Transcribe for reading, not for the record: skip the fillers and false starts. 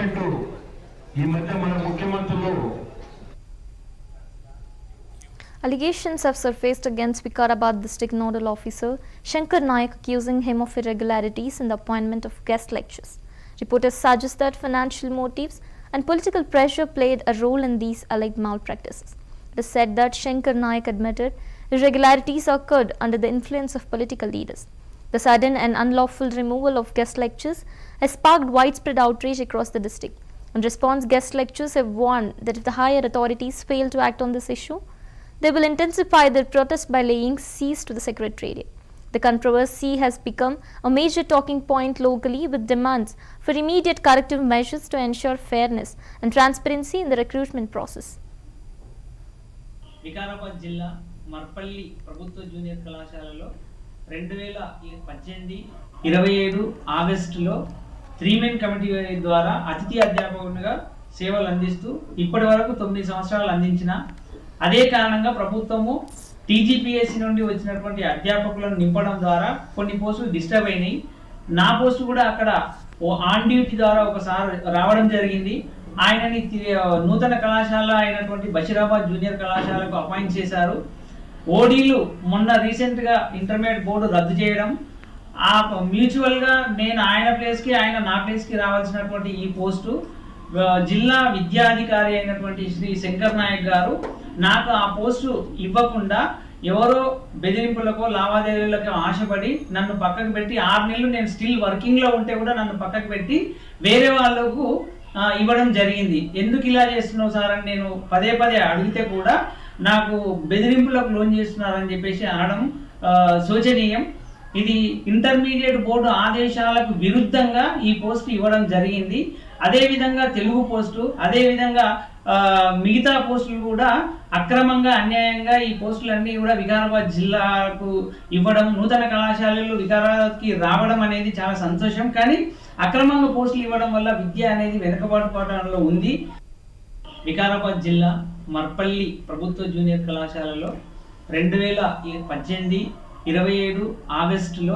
చెప్పినట్టు ఈ మధ్య మన ముఖ్యమంత్రులు Allegations have surfaced against Vikarabad District Nodal Officer Shankar Naik, accusing him of irregularities in the appointment of guest lecturers. Reporters suggest that financial motives and political pressure played a role in these alleged malpractices. It is said that Shankar Naik admitted irregularities occurred under the influence of political leaders. The sudden and unlawful removal of guest lectures has sparked widespread outrage across the district. In response, guest lecturers have warned that if the higher authorities fail to act on this issue, they will intensify their protest by laying siege to the Secretariat. The controversy has become a major talking point locally, with demands for immediate corrective measures to ensure fairness and transparency in the recruitment process. Vikarabad జిల్లా మర్పల్లి ప్రభుత్వ junior కళాశాలలో 2018-27 ఆగస్టులో 3-మెన్ committee ద్వారా అతిథి అధ్యాపకునిగా సేవలు అందిస్తూ ఇప్పటి వరకు 9 సంవత్సరాలు అందించిన అదే కారణంగా ప్రభుత్వము టీజీపీఎస్సీ నుండి వచ్చినటువంటి అధ్యాపకులను నింపడం ద్వారా కొన్ని పోస్టులు డిస్టర్బ్ అయినాయి. నా పోస్టు కూడా అక్కడ ఆన్ డ్యూటీ ద్వారా ఒకసారి రావడం జరిగింది. ఆయనని నూతన కళాశాల అయినటువంటి బషీరాబాద్ జూనియర్ కళాశాలకు అపాయింట్ చేశారు. ఓడీలు మొన్న రీసెంట్గా ఇంటర్మీడియట్ బోర్డు రద్దు చేయడం, ఆ మ్యూచువల్గా నేను ఆయన ప్లేస్కి ఆయన నా ప్లేస్కి రావాల్సినటువంటి ఈ పోస్టు జిల్లా విద్యాధికారి అయినటువంటి శ్రీ శంకర్ నాయక్ గారు నాకు ఆ పోస్టు ఇవ్వకుండా ఎవరో బెదిరింపులకో లావాదేవీలకో ఆశపడి నన్ను పక్కకు పెట్టి 6 నెలలు నేను స్టిల్ వర్కింగ్లో ఉంటే కూడా నన్ను పక్కకు పెట్టి వేరే వాళ్ళకు ఇవ్వడం జరిగింది. ఎందుకు ఇలా చేస్తున్నావు సార్ అని నేను పదే అడిగితే కూడా నాకు బెదిరింపులకు లోన్ చేస్తున్నారని చెప్పేసి అనడం శోచనీయం. ఇది ఇంటర్మీడియట్ బోర్డు ఆదేశాలకు విరుద్ధంగా ఈ పోస్టు ఇవ్వడం జరిగింది. అదేవిధంగా తెలుగు పోస్టు, అదేవిధంగా మిగతా పోస్టులు కూడా అక్రమంగా అన్యాయంగా ఈ పోస్టులన్నీ కూడా వికారాబాద్ జిల్లాకు ఇవ్వడం, నూతన కళాశాలలు వికారాబాద్కి రావడం అనేది చాలా సంతోషం. కానీ అక్రమంగా పోస్టులు ఇవ్వడం వల్ల విద్య అనేది వెనుకబాటు పడడంలో ఉంది. వికారాబాద్ జిల్లా మర్పల్లి ప్రభుత్వ జూనియర్ కళాశాలలో 2018-27 ఆగస్టులో